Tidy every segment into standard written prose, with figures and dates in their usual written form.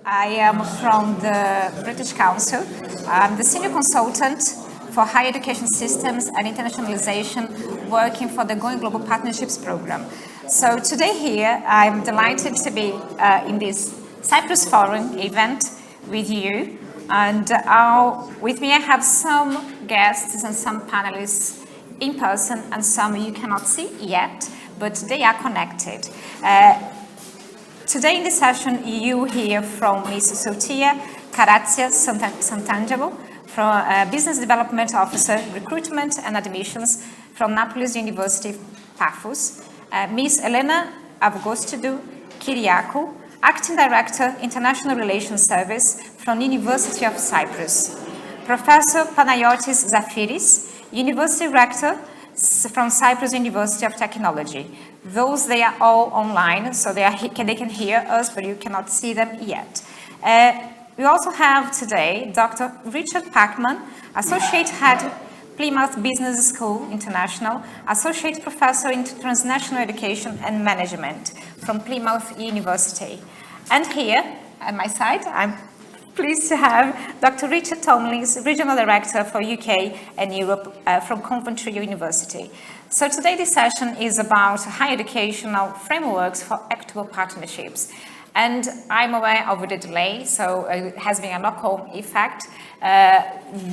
I am from the British Council. I'm the senior consultant for higher education systems and internationalization, working for the Going Global Partnerships program. So today here, I'm delighted to be in this Cyprus Forum event with you. And with me, I have some guests and some panelists in person, and some you cannot see yet, but they are connected. Today in this session, you hear from Ms. Sotia Karatzia Santangelo, from Business Development Officer, Recruitment and Admissions from Neapolis University, Paphos, Ms. Elena Avgoustidou-Kyriakou, Acting Director, International Relations Service from University of Cyprus, Professor Panayiotis Zaphiris, University Rector from Cyprus University of Technology. They are all online, so they can hear us, but you cannot see them yet. We also have today Dr. Richard Parkman, Associate Head, Plymouth Business School International, Associate Professor in Transnational Education and Management from Plymouth University. And here, at my side, I'm pleased to have Dr. Richard Tomlins, Regional Director for UK and Europe from Coventry University. So today this session is about higher educational frameworks for equitable partnerships. And I'm aware of the delay, so it has been a knock-on effect.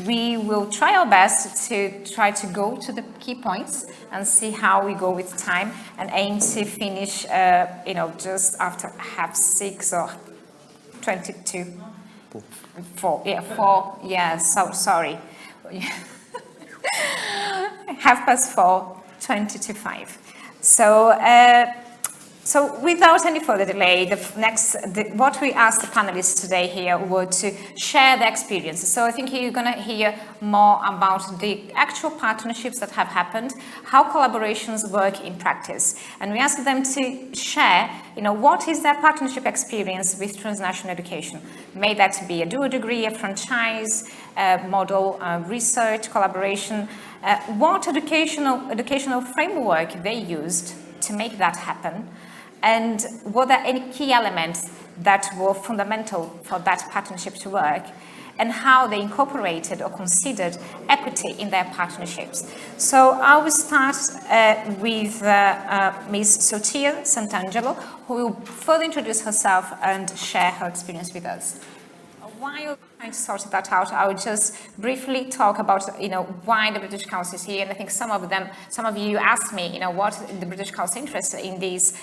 We will try our best to try to go to the key points and see how we go with time, and aim to finish, just after 6:30 or 22. 4, yeah, 4, yeah, so sorry. 4:30, 20 to 5. So without any further delay, what we asked the panelists today here were to share their experiences. So I think you're going to hear more about the actual partnerships that have happened, how collaborations work in practice. And we asked them to share, what is their partnership experience with transnational education? May that be a dual degree, a franchise model, research, collaboration. What educational framework they used to make that happen? And were there any key elements that were fundamental for that partnership to work, and how they incorporated or considered equity in their partnerships? So I will start with Ms. Sotia Santangelo, who will further introduce herself and share her experience with us. While trying to sort that out, I will just briefly talk about, why the British Council is here. And I think some of you asked me, what the British Council interest in this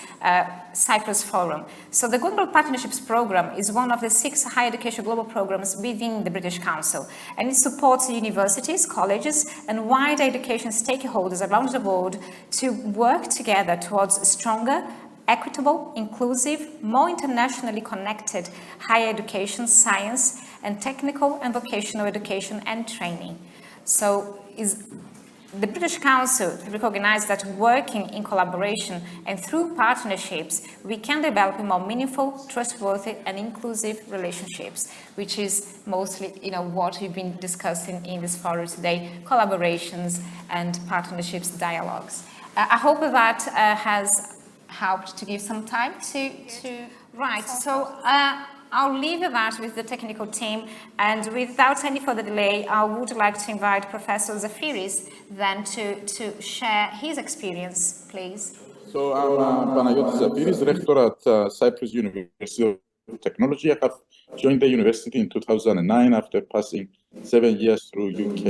Cyprus Forum. So the Global Partnerships Program is one of the 6 higher education global programs within the British Council. And it supports universities, colleges, and wider education stakeholders around the world to work together towards a stronger, equitable, inclusive, more internationally connected higher education, science, and technical and vocational education and training. So the British Council recognizes that working in collaboration and through partnerships, we can develop more meaningful, trustworthy, and inclusive relationships, which is mostly, what we've been discussing in this forum today: collaborations and partnerships, dialogues. I hope that has helped to give some time to write. So I'll leave that with the technical team, and without any further delay, I would like to invite Professor Zaphiris then to share his experience, please. So I'm Panayiotis Zaphiris, Rector at Cyprus University of Technology. I have joined the university in 2009 after passing 7 years through UK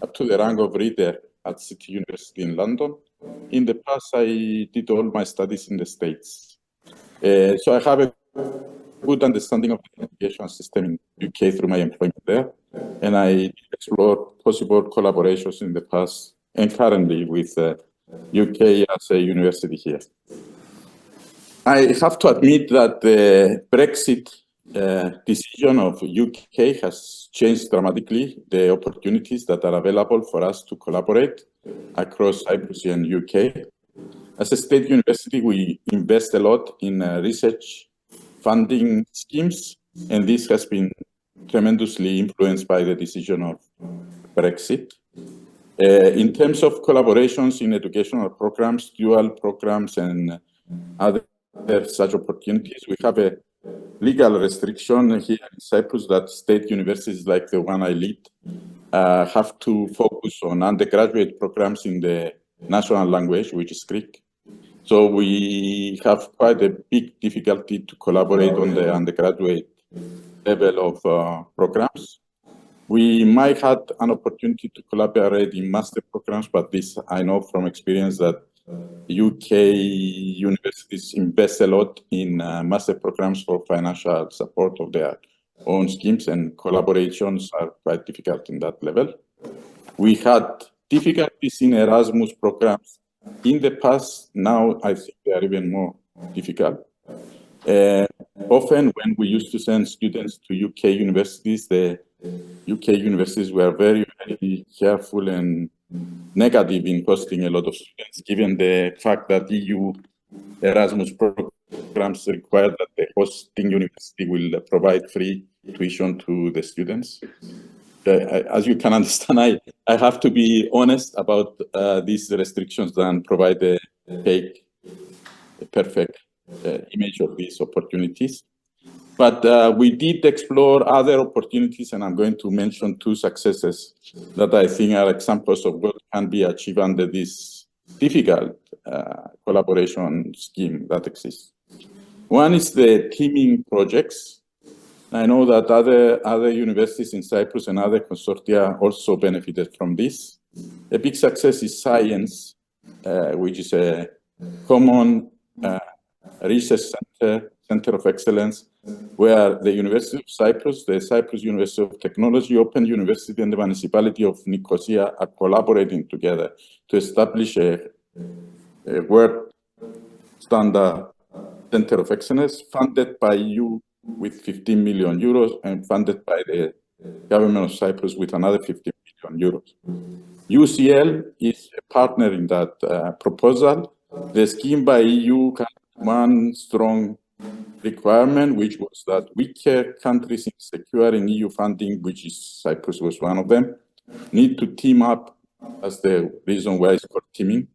up to the rank of reader at City University in London. In the past, I did all my studies in the States. So I have a good understanding of the education system in UK through my employment there. And I explored possible collaborations in the past and currently with UK as a university here. I have to admit that the Brexit decision of UK has changed dramatically the opportunities that are available for us to collaborate across Cyprus and UK. As a state university, we invest a lot in research funding schemes, and this has been tremendously influenced by the decision of Brexit. In terms of collaborations in educational programs, dual programs, and other such opportunities. We have a legal restriction here in Cyprus that state universities like the one I lead have to focus on undergraduate programs in the national language, which is Greek. So we have quite a big difficulty to collaborate on the undergraduate level of programs. We might have an opportunity to collaborate in master programs, but this I know from experience that UK universities invest a lot in master programs for financial support of their own schemes, and collaborations are quite difficult in that level. We had difficulties in Erasmus programs in the past. Now I think they are even more difficult. Often when we used to send students to UK universities, the UK universities were very, very careful and negative in hosting a lot of students, given the fact that EU Erasmus programs require that the hosting university will provide free tuition to the students. As you can understand, I have to be honest about these restrictions and provide a perfect image of these opportunities. But we did explore other opportunities, and I'm going to mention two successes that I think are examples of what can be achieved under this difficult collaboration scheme that exists. One is the teaming projects. I know that other universities in Cyprus and other consortia also benefited from this. A big success is Science, which is a common research center of excellence, where the University of Cyprus, the Cyprus University of Technology, Open University, and the municipality of Nicosia are collaborating together to establish a world standard center of excellence funded by EU with 15 million euros and funded by the government of Cyprus with another 15 million euros. UCL is a partner in that proposal. The scheme by EU had one strong requirement, which was that weaker countries in securing EU funding, which is Cyprus was one of them, need to team up. That's the reason why it's called teaming,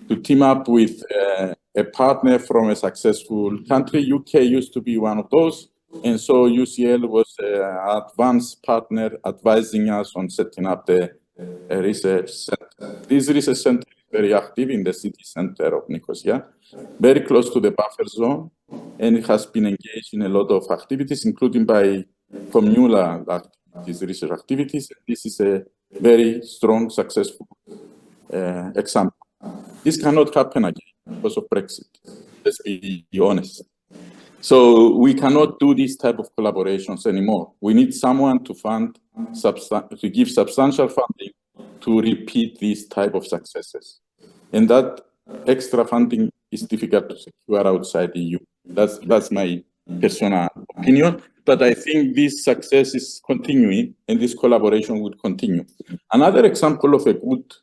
to team up with a partner from a successful country. UK used to be one of those, and so UCL was an advanced partner advising us on setting up the research center. This research center is very active in the city center of Nicosia, very close to the buffer zone, and it has been engaged in a lot of activities, including by communal activities, research activities. This is a very strong, successful example. This cannot happen again because of Brexit. Let's be honest. So we cannot do this type of collaborations anymore. We need someone to fund, to give substantial funding to repeat these type of successes. And that extra funding is difficult to secure outside the EU. That's my personal opinion. But I think this success is continuing, and this collaboration would continue. Another example of a good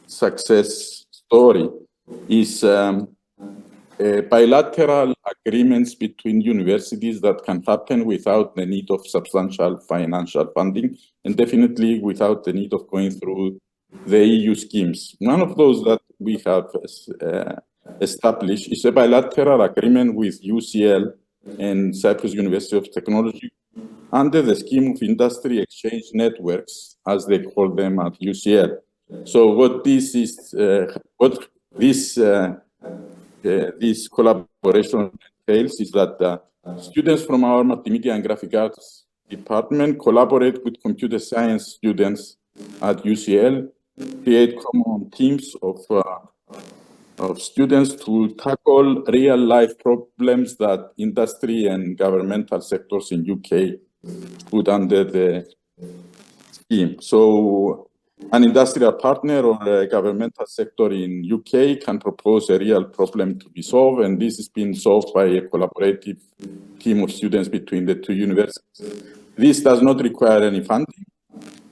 success story is bilateral agreements between universities that can happen without the need of substantial financial funding, and definitely without the need of going through the EU schemes. One of those that we have established is a bilateral agreement with UCL and Cyprus University of Technology under the scheme of industry exchange networks, as they call them at UCL. So what this is, this collaboration entails is that students from our multimedia and graphic arts department collaborate with computer science students at UCL, create common teams of students to tackle real-life problems that industry and governmental sectors in UK put under the scheme. So an industrial partner or a governmental sector in UK can propose a real problem to be solved, and this is being solved by a collaborative team of students between the two universities. This does not require any funding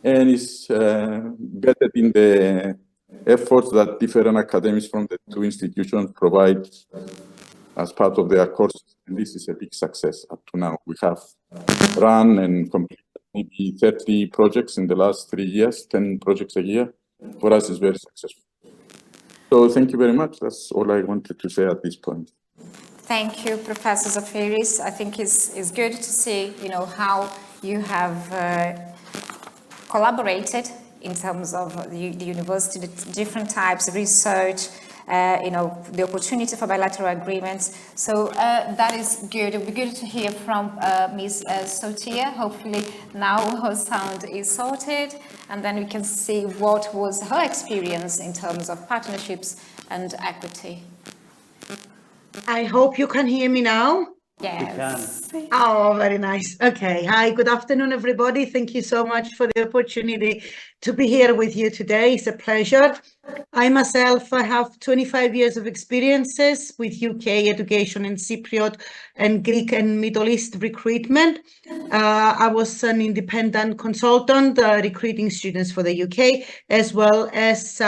and is vetted in the efforts that different academics from the two institutions provide as part of their courses. And this is a big success up to now. We have run and completed maybe 30 projects in the last 3 years, 10 projects a year. For us, it's very successful. So thank you very much. That's all I wanted to say at this point. Thank you, Professor Zaphiris. I think it's good to see, how you have collaborated in terms of the university, the different types of research, the opportunity for bilateral agreements. So that is good. It would be good to hear from Ms. Sotia. Hopefully now her sound is sorted, and then we can see what was her experience in terms of partnerships and equity. I hope you can hear me now. Yes. Oh, very nice. Okay. Hi, good afternoon, everybody. Thank you so much for the opportunity to be here with you today. It's a pleasure. I myself, I have 25 years of experiences with UK education in Cypriot and Greek and Middle East recruitment. I was an independent consultant recruiting students for the UK, as well as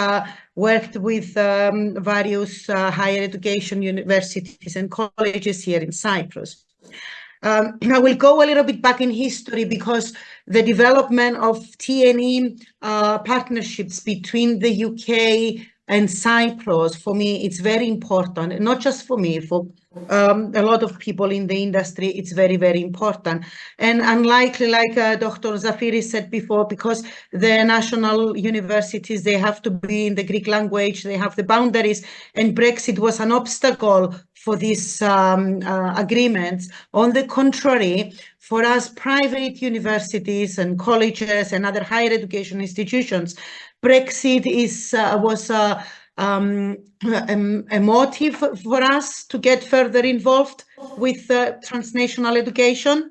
worked with various higher education universities and colleges here in Cyprus. I will go a little bit back in history because the development of TNE partnerships between the UK and Cyprus, for me, it's very important. Not just for me, for a lot of people in the industry, it's very, very important. And unlikely, like Dr. Zaphiris said before, because the national universities, they have to be in the Greek language, they have the boundaries, and Brexit was an obstacle for these agreements. On the contrary, for us private universities and colleges and other higher education institutions, Brexit was a motive for us to get further involved with transnational education.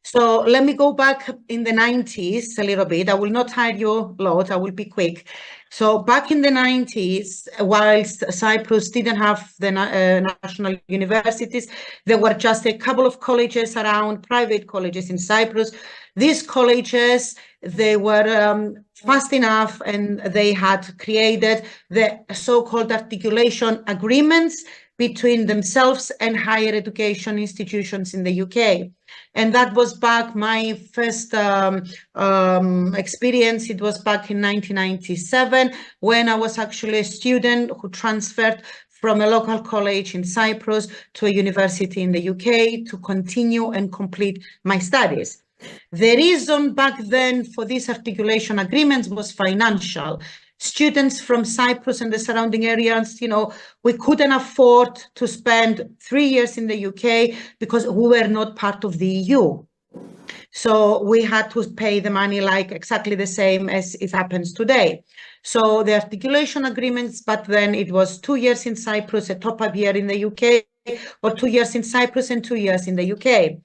So let me go back in the 90s a little bit. I will not hide you a lot, I will be quick. So back in the 90s, whilst Cyprus didn't have the national universities, there were just a couple of colleges around, private colleges in Cyprus. These colleges, they were fast enough and they had created the so-called articulation agreements between themselves and higher education institutions in the UK. And that was back, my first experience, it was back in 1997, when I was actually a student who transferred from a local college in Cyprus to a university in the UK to continue and complete my studies. The reason back then for these articulation agreements was financial. Students from Cyprus and the surrounding areas, we couldn't afford to spend 3 years in the UK because we were not part of the EU. So we had to pay the money like exactly the same as it happens today. So the articulation agreements, but then it was 2 years in Cyprus, a top-up year in the UK, or 2 years in Cyprus and 2 years in the UK.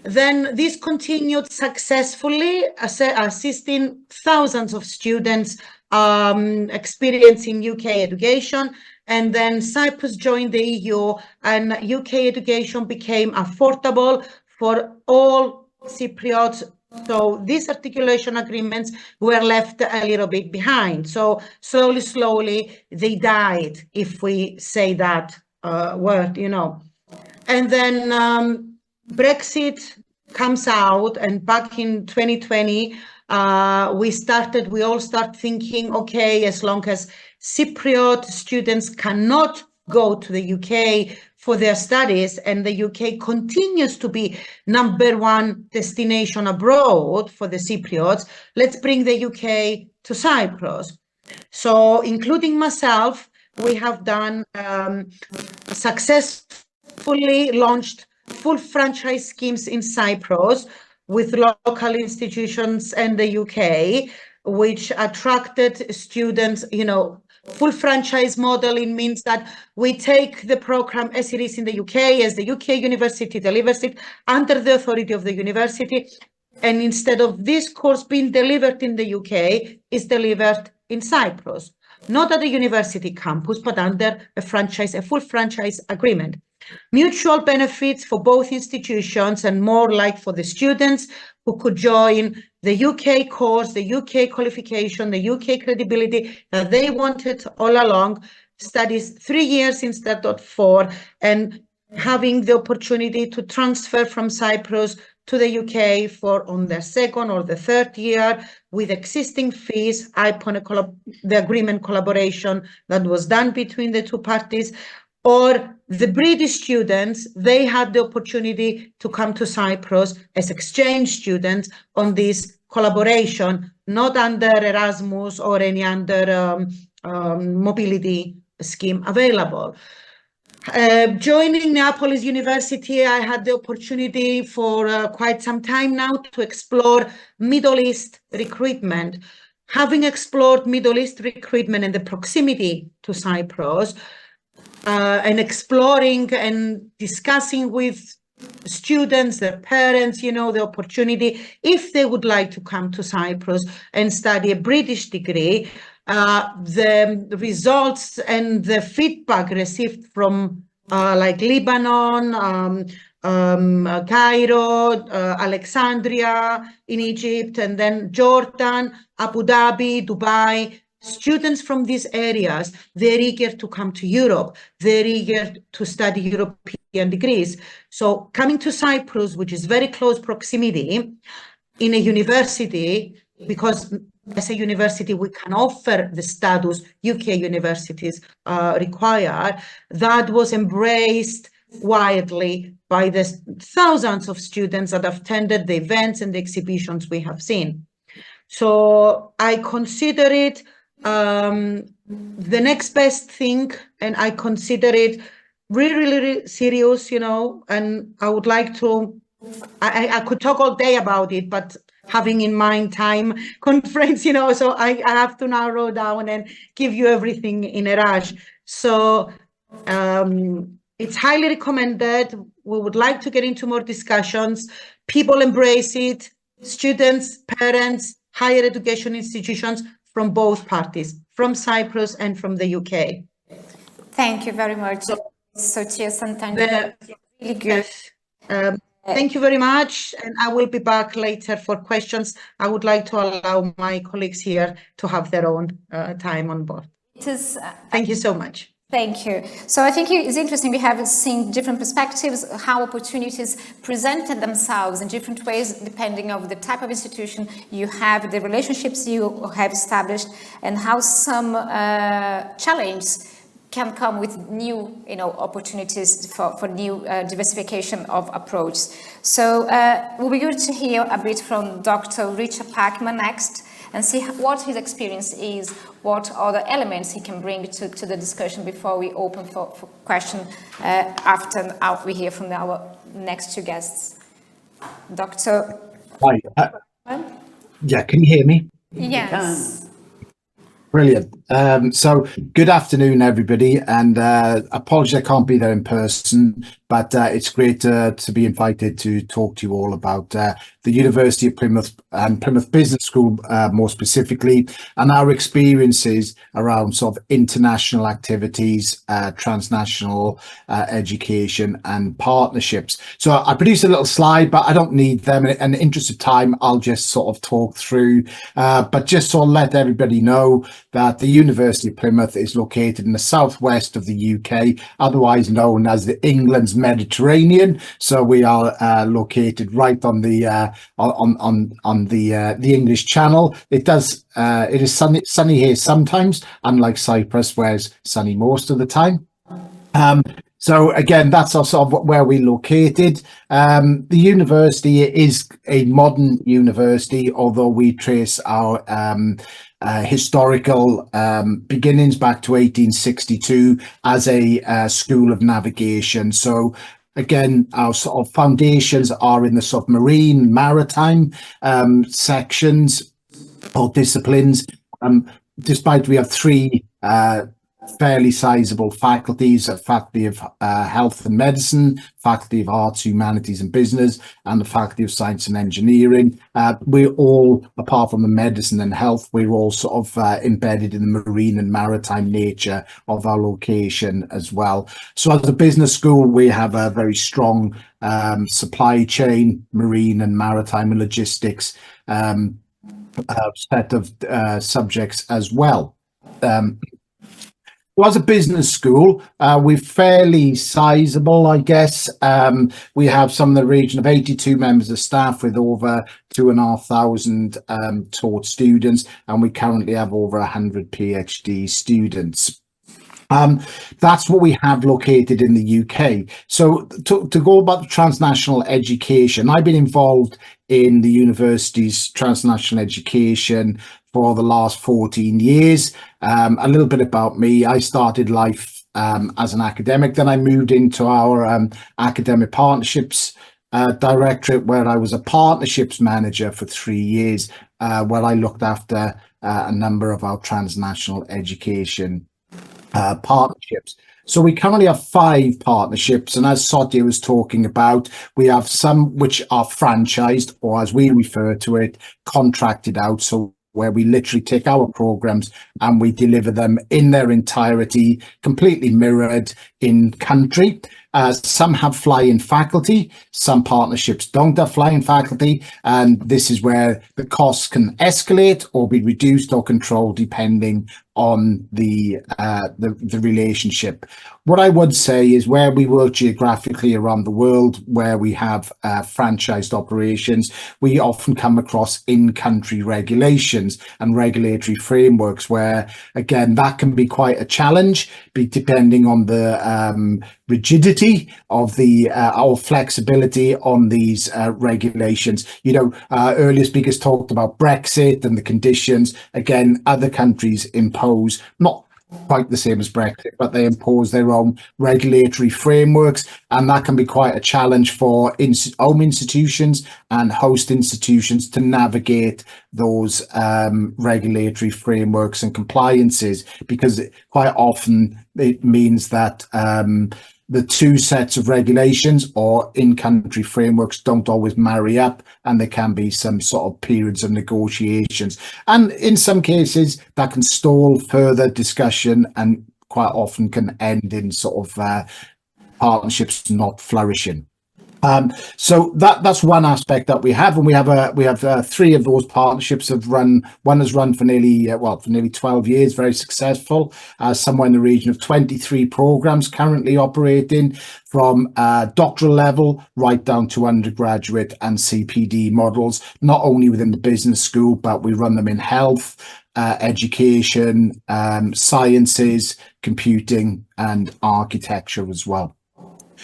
Then this continued successfully, assisting thousands of students experiencing UK education. And then Cyprus joined the EU and UK education became affordable for all Cypriots. So these articulation agreements were left a little bit behind. So slowly, they died, if we say that word, And then Brexit comes out, and back in 2020, we all start thinking, okay, as long as Cypriot students cannot go to the UK for their studies, and the UK continues to be #1 destination abroad for the Cypriots, let's bring the UK to Cyprus. So, including myself, we have done successfully launched full franchise schemes in Cyprus with local institutions and the UK, which attracted students, full franchise modeling means that we take the program as it is in the UK, as the UK university delivers it under the authority of the university. And instead of this course being delivered in the UK, it's delivered in Cyprus, not at the university campus, but under a full franchise agreement. Mutual benefits for both institutions, and more like for the students who could join the UK course, the UK qualification, the UK credibility that they wanted all along, studies 3 years instead of 4, and having the opportunity to transfer from Cyprus to the UK on their second or the third year with existing fees upon the agreement collaboration that was done between the two parties. or the British students, they had the opportunity to come to Cyprus as exchange students on this collaboration, not under Erasmus or any other mobility scheme available. Joining Neapolis University, I had the opportunity for quite some time now to explore Middle East recruitment. Having explored Middle East recruitment and the proximity to Cyprus, and exploring and discussing with students, their parents, the opportunity, if they would like to come to Cyprus and study a British degree, the results and the feedback received from like Lebanon, Cairo, Alexandria in Egypt, and then Jordan, Abu Dhabi, Dubai. Students from these areas, they're eager to come to Europe. They're eager to study European degrees. So coming to Cyprus, which is very close proximity, in a university, because as a university, we can offer the status UK universities require, that was embraced widely by the thousands of students that have attended the events and the exhibitions we have seen. So I consider it the next best thing, and I consider it really serious, and I would like to, I could talk all day about it, but having in mind time conference, so I have to narrow down and give you everything in a rush. So it's highly recommended. We would like to get into more discussions. People embrace it, students, parents, higher education institutions from both parties, from Cyprus and from the UK. Thank you very much, Sotia Santangelo. Really good. Yes. Thank you very much, and I will be back later for questions. I would like to allow my colleagues here to have their own time on board. Thank you so much. Thank you. So I think it's interesting, we have seen different perspectives, how opportunities presented themselves in different ways, depending on the type of institution you have, the relationships you have established, and how some challenges can come with new opportunities for new diversification of approach. So we'll be good to hear a bit from Dr. Richard Parkman next, and see what his experience is, what other elements he can bring to the discussion before we open for question after we hear from our next two guests. Dr. Hi. Yeah, can you hear me? Yes. Brilliant. So good afternoon, everybody, and apologies I can't be there in person, but it's great to be invited to talk to you all about the University of Plymouth and Plymouth Business School more specifically, and our experiences around sort of international activities, transnational education and partnerships. So I produced a little slide, but I don't need them. In the interest of time, I'll just sort of talk through, but just sort of let everybody know that the University of Plymouth is located in the southwest of the UK, otherwise known as the England's Mediterranean. So we are located right on the English Channel. It is sunny here sometimes, unlike Cyprus, where it's sunny most of the time. So again, that's also where we're located. The university is a modern university, although we trace our historical beginnings back to 1862 as a school of navigation. So again, our sort of foundations are in the sort of marine, maritime sections or disciplines. Despite we have three fairly sizable faculties, a faculty of health and medicine, faculty of arts, humanities and business, and the faculty of science and engineering. We're all, apart from the medicine and health, we're all sort of embedded in the marine and maritime nature of our location as well. So as a business school, we have a very strong supply chain, marine and maritime and logistics set of subjects as well. Well, as a business school, we're fairly sizable, I guess. We have some in the region of 82 members of staff with over 2,500 taught students, and we currently have over 100 PhD students. That's what we have located in the UK. So to go about the transnational education, I've been involved in the university's transnational education for the last 14 years. A little bit about me. I started life as an academic, then I moved into our academic partnerships directorate, where I was a partnerships manager for 3 years, where I looked after a number of our transnational education partnerships. So we currently have 5 partnerships, and as Sotia was talking about, we have some which are franchised, or as we refer to it, contracted out. So where we literally take our programs and we deliver them in their entirety, completely mirrored in country. Some have fly-in faculty, some partnerships don't have fly-in faculty, and this is where the costs can escalate or be reduced or controlled depending on the relationship. What I would say is where we work geographically around the world, where we have franchised operations, we often come across in-country regulations and regulatory frameworks where, again, that can be quite a challenge, depending on the rigidity of the or flexibility on these regulations. You know, earlier speakers talked about Brexit and the conditions. Again, other countries impose not quite the same as Brexit, but they impose their own regulatory frameworks, and that can be quite a challenge for home institutions and host institutions to navigate those regulatory frameworks and compliances, because quite often it means that the two sets of regulations or in-country frameworks don't always marry up, and there can be some sort of periods of negotiations. And in some cases, that can stall further discussion and quite often can end in sort of partnerships not flourishing. So that's one aspect that we have, and we have 3 of those partnerships have run. One has run for nearly 12 years, very successful. Somewhere in the region of 23 programs currently operating from doctoral level right down to undergraduate and CPD models, not only within the business school, but we run them in health, education, sciences, computing, and architecture as well.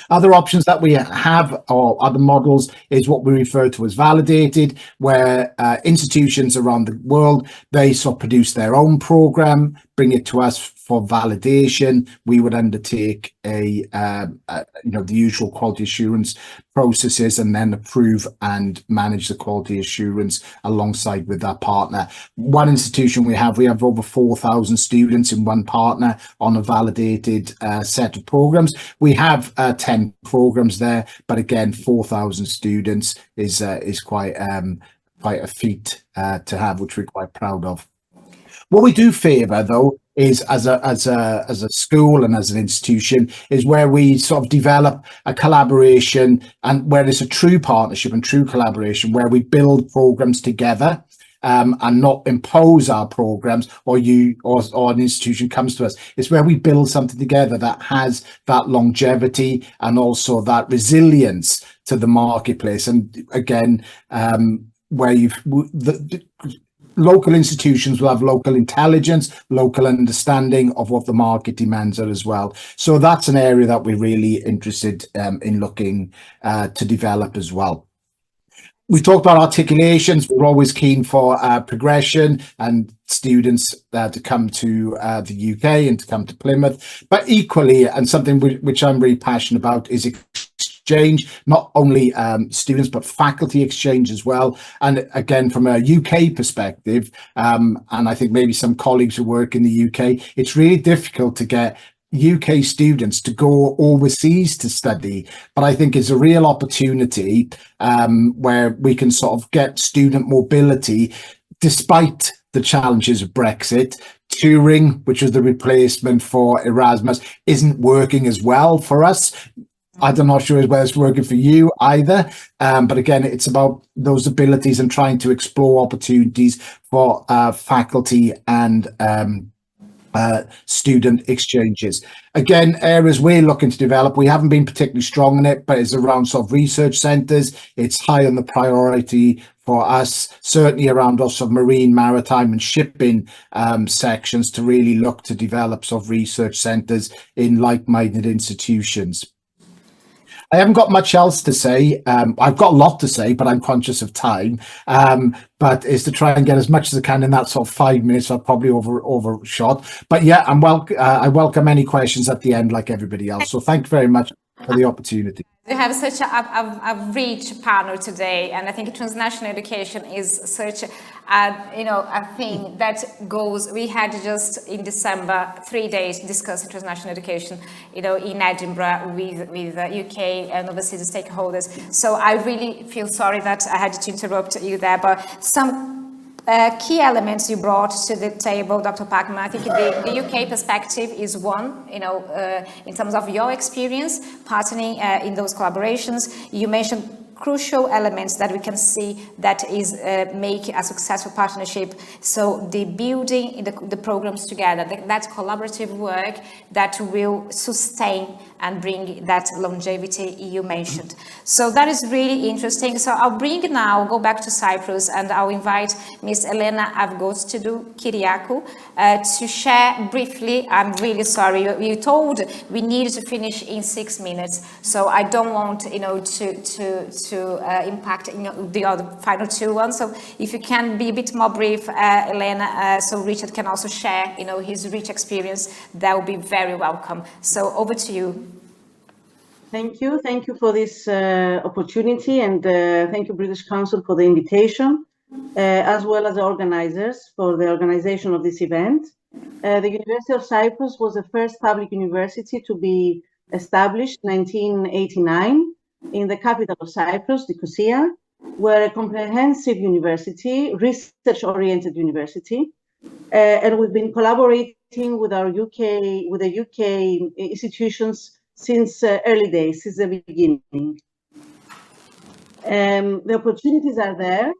Other options that we have, or other models, is what we refer to as validated, where institutions around the world, they sort of produce their own program, bring it to us for validation. We would undertake the usual quality assurance processes and then approve and manage the quality assurance alongside with our partner. One institution we have over 4,000 students in one partner on a validated set of programs. We have 10 programs there, but again, 4,000 students is quite a feat to have, which we're quite proud of. What we do favour, though, is as a school and as an institution, is where we sort of develop a collaboration, and where it's a true partnership and true collaboration, where we build programs together and not impose our programs, or an institution comes to us. It's where we build something together that has that longevity and also that resilience to the marketplace. And again, where local institutions will have local intelligence, local understanding of what the market demands are as well. So that's an area that we're really interested in looking to develop as well. We talked about articulations. We're always keen for progression and students to come to the UK and to come to Plymouth. But equally, and something which I'm really passionate about, is exchange, not only students, but faculty exchange as well. And again, from a UK perspective, and I think maybe some colleagues who work in the UK, it's really difficult to get UK students to go overseas to study, but I think it's a real opportunity where we can sort of get student mobility despite the challenges of Brexit. Turing, which was the replacement for Erasmus, isn't working as well for us. I'm not sure whether it's working for you either, but again, it's about those abilities and trying to explore opportunities for faculty and student exchanges. Again, areas we're looking to develop, we haven't been particularly strong in it, but it's around sort of research centres. It's high on the priority for us, certainly around our submarine, maritime and shipping sections, to really look to develop sort of research centres in like-minded institutions. I haven't got much else to say. I've got a lot to say, but I'm conscious of time. But is to try and get as much as I can in that sort of 5 minutes. I've probably overshot. But yeah, I welcome any questions at the end, like everybody else. So thank you very much for the opportunity. We have such a rich panel today, and I think transnational education is such a thing that goes. We had just in December 3 days discussing transnational education, in Edinburgh with UK and overseas stakeholders. So I really feel sorry that I had to interrupt you there, but some key elements you brought to the table, Dr. Parkman. I think the UK perspective is one, in terms of your experience partnering in those collaborations. You mentioned crucial elements that we can see that is make a successful partnership. So the building the programs together, that collaborative work that will sustain and bring that longevity you mentioned. So that is really interesting. So I'll go back to Cyprus, and I'll invite Ms. Elena Avgoustidou-Kyriakou to share briefly. I'm really sorry, you told we needed to finish in 6 minutes, so I don't want to impact the other final 2 ones. So if you can be a bit more brief, Elena, so Richard can also share his rich experience, that will be very welcome. So over to you. Thank you for this opportunity, and thank you British Council for the invitation, as well as the organizers for the organization of this event. The University of Cyprus was the first public university to be established in 1989 in the capital of Cyprus, Nicosia. We're a comprehensive university, research-oriented university, and we've been collaborating with the UK institutions since early days, since the beginning. The opportunities are there.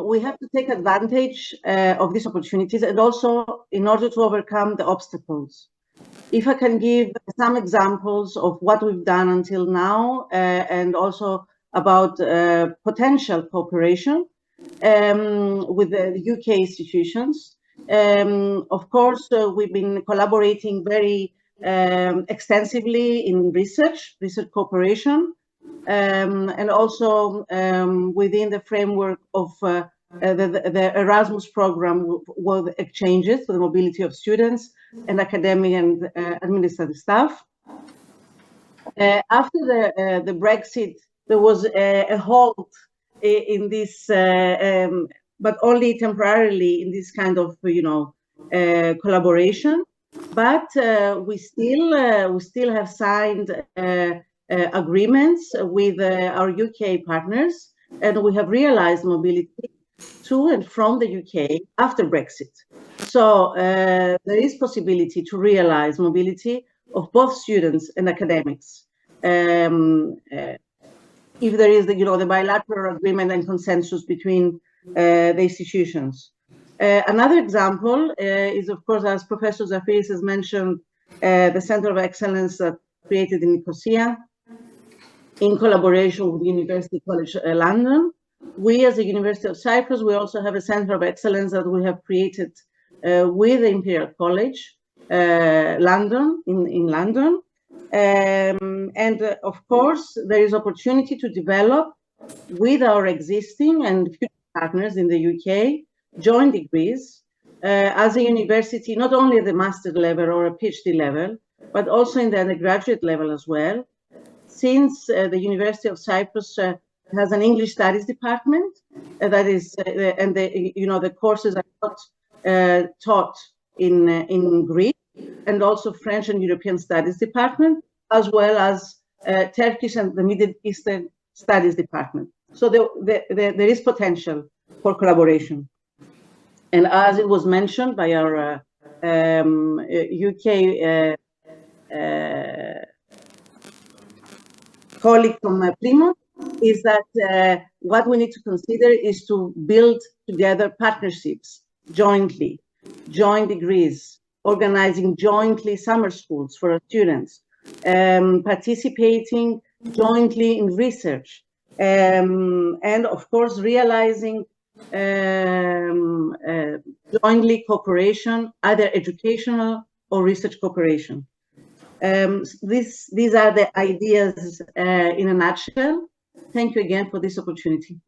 We have to take advantage of these opportunities, and also in order to overcome the obstacles. If I can give some examples of what we've done until now, and also about potential cooperation with the UK institutions. Of course, we've been collaborating very extensively in research cooperation, and also within the framework of the Erasmus program with exchanges for the mobility of students and academic and administrative staff. After the Brexit, there was a halt in this, but only temporarily, in this kind of collaboration. But we still have signed agreements with our UK partners, and we have realized mobility to and from the UK after Brexit. So there is possibility to realize mobility of both students and academics, if there is the bilateral agreement and consensus between the institutions. Another example is, of course, as Professor Zaphiris has mentioned, the Center of Excellence that created in Nicosia in collaboration with University College London. We, as the University of Cyprus, we also have a Center of Excellence that we have created with the Imperial College London, in London. And of course, there is opportunity to develop with our existing and future partners in the UK joint degrees as a university, not only at the master level or a PhD level, but also in the undergraduate level as well. Since the University of Cyprus has an English Studies department, that is, and the courses are not taught in Greek, and also French and European Studies department, as well as Turkish and the Middle Eastern Studies department. So there is potential for collaboration. And as it was mentioned by our UK colleague from Plymouth, is that what we need to consider is to build together partnerships jointly, joint degrees, organizing jointly summer schools for our students, participating jointly in research, And of course, realizing jointly cooperation, either educational or research cooperation. These are the ideas in a nutshell. Thank you again for this opportunity.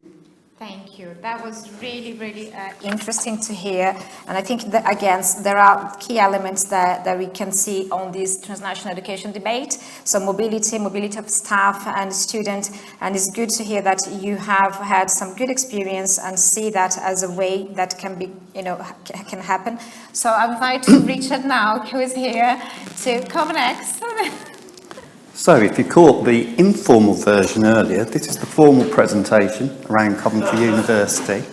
Thank you. That was really, really interesting to hear. And I think that, again, there are key elements that we can see on this transnational education debate. So mobility of staff and students. And it's good to hear that you have had some good experience and see that as a way that can be, can happen. So I invite Richard now, who is here, to come next. So if you caught the informal version earlier, this is the formal presentation around Coventry University.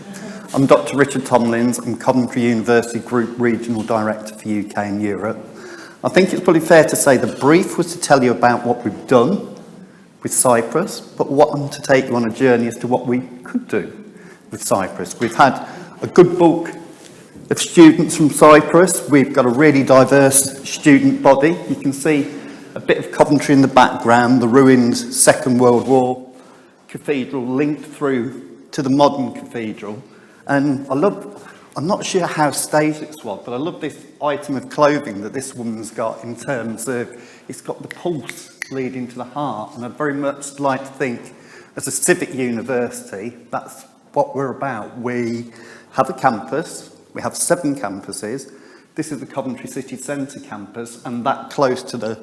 I'm Dr. Richard Tomlins. I'm Coventry University Group Regional Director for UK and Europe. I think it's probably fair to say the brief was to tell you about what we've done with Cyprus, but to take you on a journey as to what we could do with Cyprus. We've had a good bulk of students from Cyprus. We've got a really diverse student body. You can see a bit of Coventry in the background, the ruined Second World War cathedral linked through to the modern cathedral. And I'm not sure how staged this was, but I love this item of clothing that this woman's got in terms of, it's got the pulse leading to the heart. And I'd very much like to think, as a civic university, that's what we're about. We have a campus, we have 7 campuses. This is the Coventry City Centre campus, and that close to the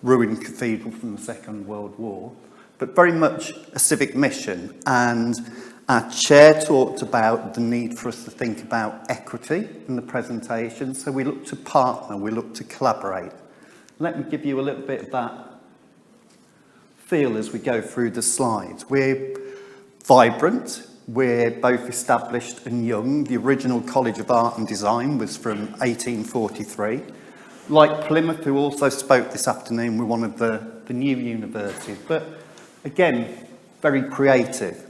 ruined cathedral from the Second World War, but very much a civic mission. And our chair talked about the need for us to think about equity in the presentation, so we look to partner, we look to collaborate. Let me give you a little bit of that feel as we go through the slides. We're vibrant, we're both established and young. The original College of Art and Design was from 1843. Like Plymouth, who also spoke this afternoon, we're one of the new universities, but again, very creative.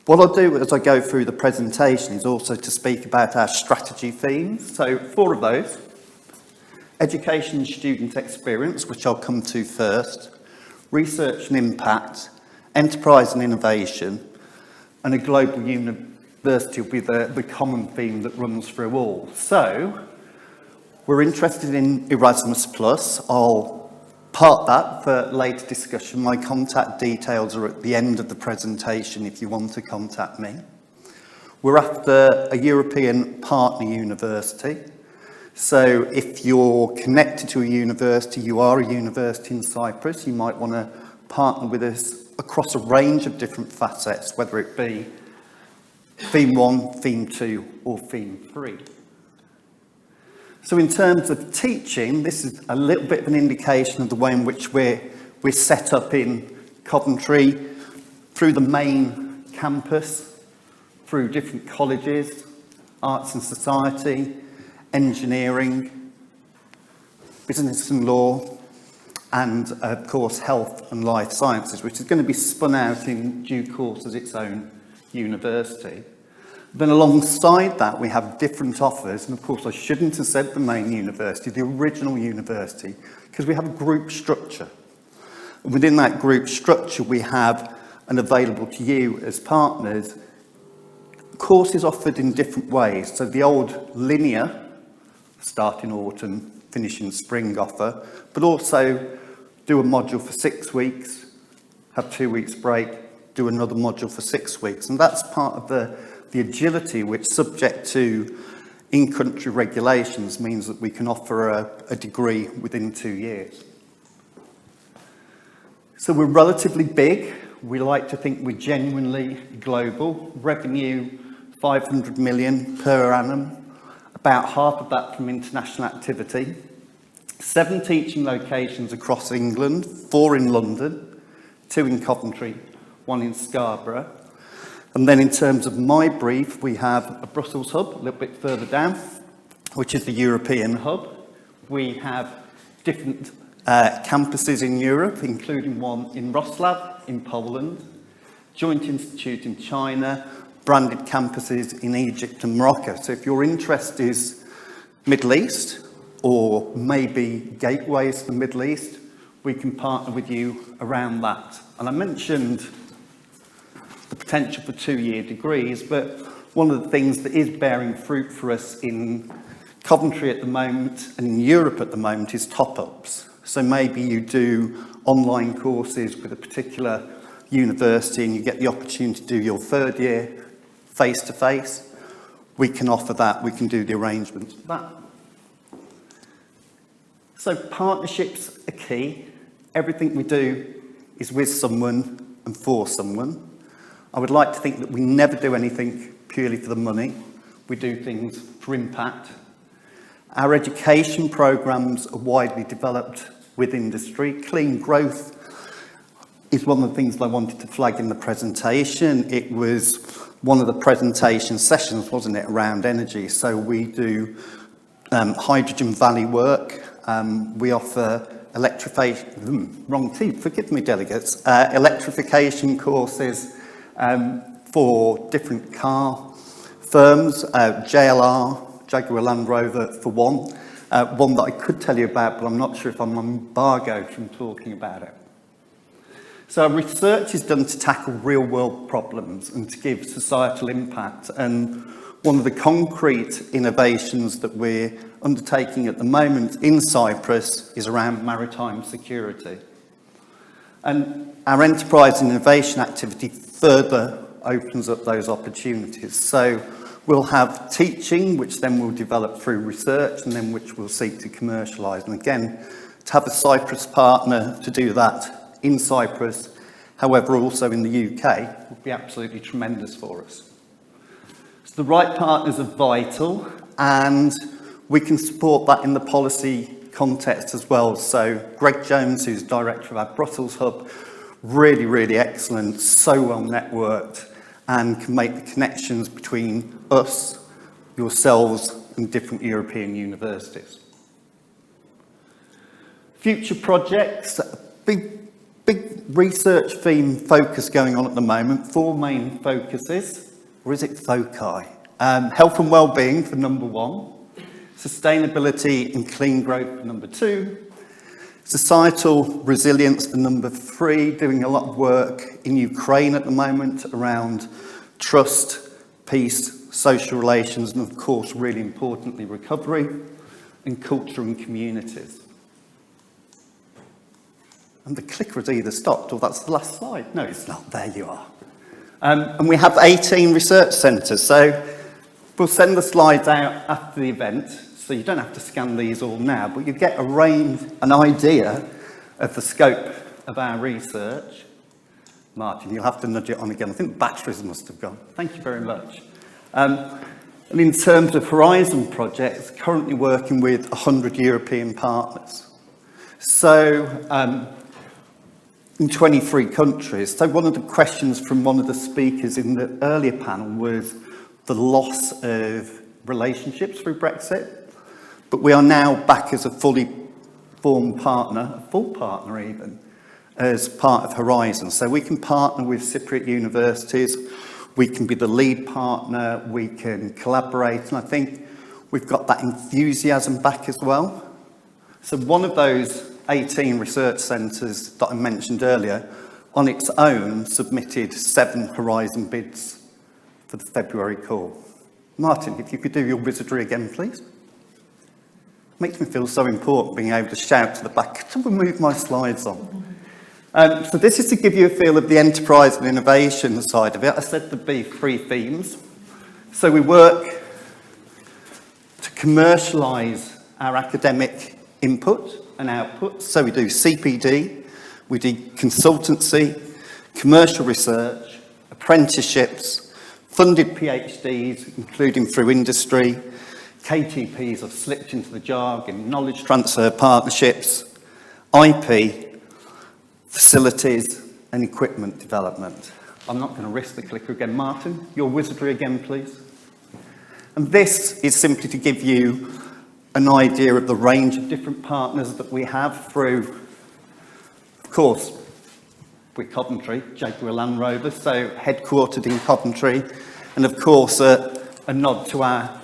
What I'll do as I go through the presentation is also to speak about our strategy themes. So 4 of those: education and student experience, which I'll come to first, research and impact, enterprise and innovation, and a global university will be the common theme that runs through all. So we're interested in Erasmus+. I'll part that for later discussion. My contact details are at the end of the presentation if you want to contact me. We're after a European partner university. So if you're connected to a university, you are a university in Cyprus, you might want to partner with us across a range of different facets, whether it be Theme 1, Theme 2, or Theme 3. So in terms of teaching, this is a little bit of an indication of the way in which we're set up in Coventry, through the main campus, through different colleges, arts and society, engineering, business and law, and of course health and life sciences, which is going to be spun out in due course as its own university. Then alongside that, we have different offers, and of course I shouldn't have said the main university, the original university, because we have a group structure. And within that group structure, we have, and available to you as partners, courses offered in different ways. So the old linear, start in autumn, finish in spring offer, but also do a module for 6 weeks, have 2 weeks break, do another module for 6 weeks. And that's part of the agility which, subject to in-country regulations, means that we can offer a degree within 2 years. So we're relatively big. We like to think we're genuinely global. Revenue, 500 million per annum, about half of that from international activity. 7 teaching locations across England, 4 in London, 2 in Coventry, 1 in Scarborough. And then in terms of my brief, we have a Brussels hub, a little bit further down, which is the European hub. We have different campuses in Europe, including one in Wrocław in Poland, joint institute in China, branded campuses in Egypt and Morocco. So if your interest is Middle East, or maybe gateways to the Middle East, we can partner with you around that. And I mentioned the potential for 2-year degrees, but one of the things that is bearing fruit for us in Coventry at the moment and in Europe at the moment is top-ups. So maybe you do online courses with a particular university and you get the opportunity to do your 3rd year face-to-face. We can offer that, we can do the arrangements for that. So partnerships are key. Everything we do is with someone and for someone. I would like to think that we never do anything purely for the money. We do things for impact. Our education programmes are widely developed with industry. Clean growth is one of the things that I wanted to flag in the presentation. It was one of the presentation sessions, wasn't it, around energy. So we do Hydrogen Valley work. We offer forgive me, delegates, electrification courses for different car firms, JLR, Jaguar Land Rover for one that I could tell you about, but I'm not sure if I'm embargoed from talking about it. So our research is done to tackle real-world problems and to give societal impact. And one of the concrete innovations that we're undertaking at the moment in Cyprus is around maritime security. And our enterprise and innovation activity further opens up those opportunities. So we'll have teaching, which then we'll develop through research, and then which we'll seek to commercialise. And again, to have a Cyprus partner to do that in Cyprus, however also in the UK, would be absolutely tremendous for us. So the right partners are vital, and we can support that in the policy context as well. So Greg Jones, who's director of our Brussels hub, really, really excellent, so well networked, and can make the connections between us, yourselves, and different European universities. Future projects, big research theme focus going on at the moment. 4 main focuses, or is it foci? Health and well-being for number 1, sustainability and clean growth for number 2, societal resilience for number 3, doing a lot of work in Ukraine at the moment around trust, peace, social relations, and of course, really importantly, recovery, and culture and communities. And the clicker has either stopped or that's the last slide. No, it's not. There you are. And we have 18 research centres. So we'll send the slides out after the event. So you don't have to scan these all now, but you get an idea of the scope of our research. Martin, you'll have to nudge it on again. I think the batteries must have gone. Thank you very much. And in terms of Horizon projects, currently working with 100 European partners. So in 23 countries. So one of the questions from one of the speakers in the earlier panel was the loss of relationships through Brexit. But we are now back as a fully formed partner, a full partner even, as part of Horizon. So we can partner with Cypriot universities, we can be the lead partner, we can collaborate, and I think we've got that enthusiasm back as well. So one of those 18 research centres that I mentioned earlier, on its own, submitted 7 Horizon bids for the February call. Martin, if you could do your wizardry again, please. Makes me feel so important being able to shout to the back to move my slides on. So this is to give you a feel of the enterprise and innovation side of it. I said there'd be 3 themes. So we work to commercialise our academic input and output. So we do CPD, we do consultancy, commercial research, apprenticeships, funded PhDs, including through industry. KTPs have slipped into the jargon, knowledge transfer partnerships, IP, facilities, and equipment development. I'm not going to risk the clicker again. Martin, your wizardry again, please. And this is simply to give you an idea of the range of different partners that we have through, of course, we're Coventry, Jaguar Land Rover, so headquartered in Coventry, and of course a nod to our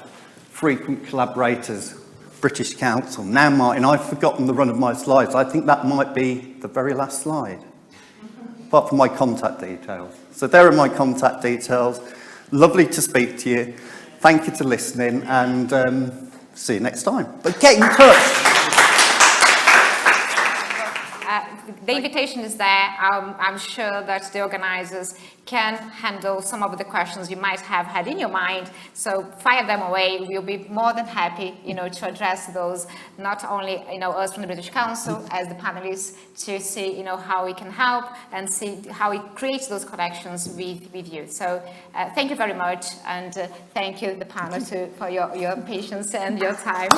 frequent collaborators, British Council. Now, Martin, I've forgotten the run of my slides. I think that might be the very last slide. apart from my contact details. So there are my contact details. Lovely to speak to you. Thank you for listening, and see you next time. But get in touch. The invitation is there. I'm sure that the organizers can handle some of the questions you might have had in your mind. So fire them away. We'll be more than happy, to address those. Not only, us from the British Council as the panelists, to see, how we can help and see how we create those connections with you. So thank you very much, and thank you, the panel, for your patience and your time.